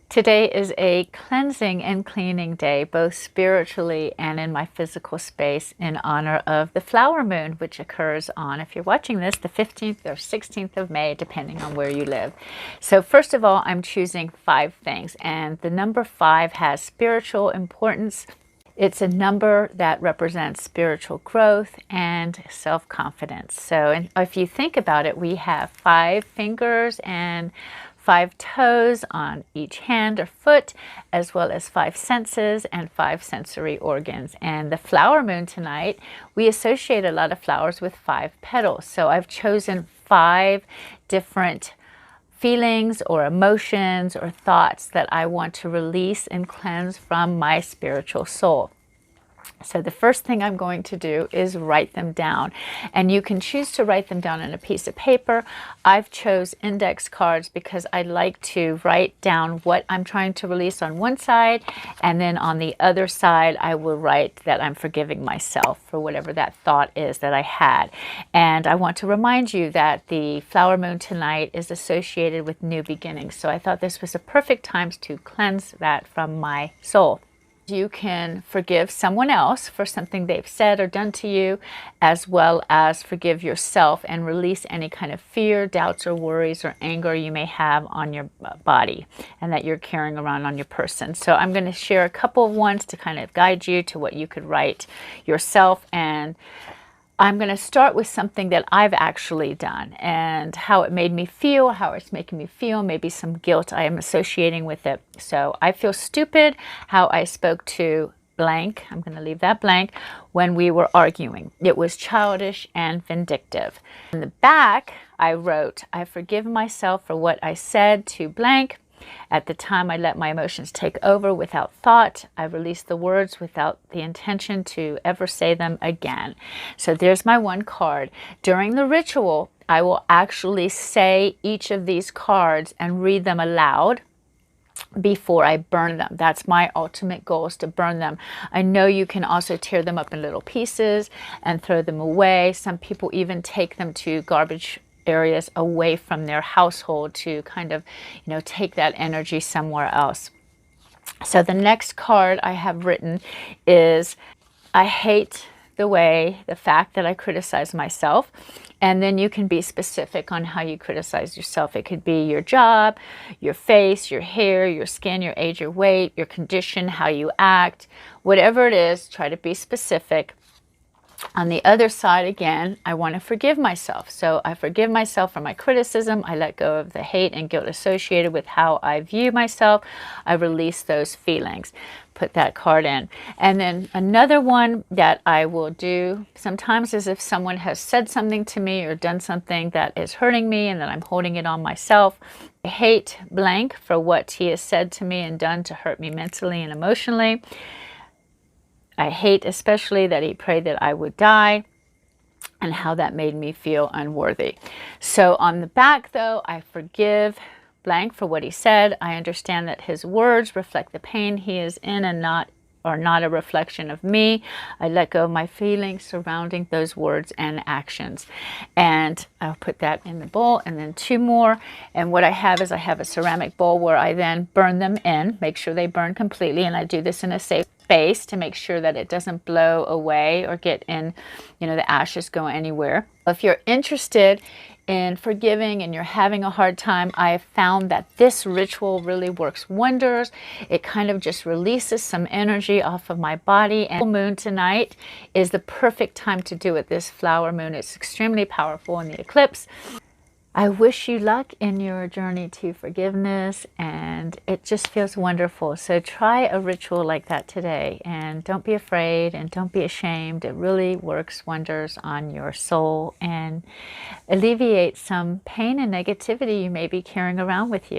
Today is a cleansing and cleaning day, both spiritually and in my physical space, in honor of the flower moon, which occurs on, if you're watching this, the 15th or 16th of May, depending on where you live. So first of all, I'm choosing 5 things, and the number 5 has spiritual importance. It's a number that represents spiritual growth and self-confidence. So if you think about it, we have 5 fingers and 5 toes on each hand or foot, as well as 5 senses and 5 sensory organs. And the flower moon tonight, we associate a lot of flowers with 5 petals. So I've chosen 5 different feelings or emotions or thoughts that I want to release and cleanse from my spiritual soul. So the first thing I'm going to do is write them down, and you can choose to write them down on a piece of paper. I've chose index cards because I like to write down what I'm trying to release on one side, and then on the other side I will write that I'm forgiving myself for whatever that thought is that I had. And I want to remind you that the flower moon tonight is associated with new beginnings, so I thought this was a perfect time to cleanse that from my soul. You can forgive someone else for something they've said or done to you, as well as forgive yourself and release any kind of fear, doubts, or worries or anger you may have on your body and that you're carrying around on your person. So I'm going to share a couple of ones to kind of guide you to what you could write yourself, and I'm going to start with something that I've actually done and how it made me feel, how it's making me feel, maybe some guilt I am associating with it. So I feel stupid how I spoke to blank, I'm going to leave that blank, when we were arguing. It was childish and vindictive. In the back, I wrote, I forgive myself for what I said to blank. At the time, I let my emotions take over without thought. I released the words without the intention to ever say them again. So there's my one card. During the ritual, I will actually say each of these cards and read them aloud before I burn them. That's my ultimate goal, is to burn them. I know you can also tear them up in little pieces and throw them away. Some people even take them to garbage areas away from their household to kind of, take that energy somewhere else. So the next card I have written is, I hate the fact that I criticize myself. And then you can be specific on how you criticize yourself. It could be your job, your face, your hair, your skin, your age, your weight, your condition, how you act, whatever it is, try to be specific. On the other side, again, I want to forgive myself. So I forgive myself for my criticism. I let go of the hate and guilt associated with how I view myself. I release those feelings. Put that card in. And then another one that I will do sometimes is if someone has said something to me or done something that is hurting me and that I'm holding it on myself. I hate blank for what he has said to me and done to hurt me mentally and emotionally. I hate especially that he prayed that I would die and how that made me feel unworthy. So on the back, though, I forgive blank for what he said. I understand that his words reflect the pain he is in and not a reflection of me. I let go of my feelings surrounding those words and actions. And I'll put that in the bowl, and then 2 more. And what I have is I have a ceramic bowl where I then burn them in, make sure they burn completely. And I do this in a safe space to make sure that it doesn't blow away or get in, the ashes go anywhere. If you're interested in forgiving and you're having a hard time, I have found that this ritual really works wonders. It kind of just releases some energy off of my body. And full moon tonight is the perfect time to do it. This flower moon is extremely powerful in the eclipse. I wish you luck in your journey to forgiveness, and it just feels wonderful. So try a ritual like that today, and don't be afraid and don't be ashamed. It really works wonders on your soul and alleviates some pain and negativity you may be carrying around with you.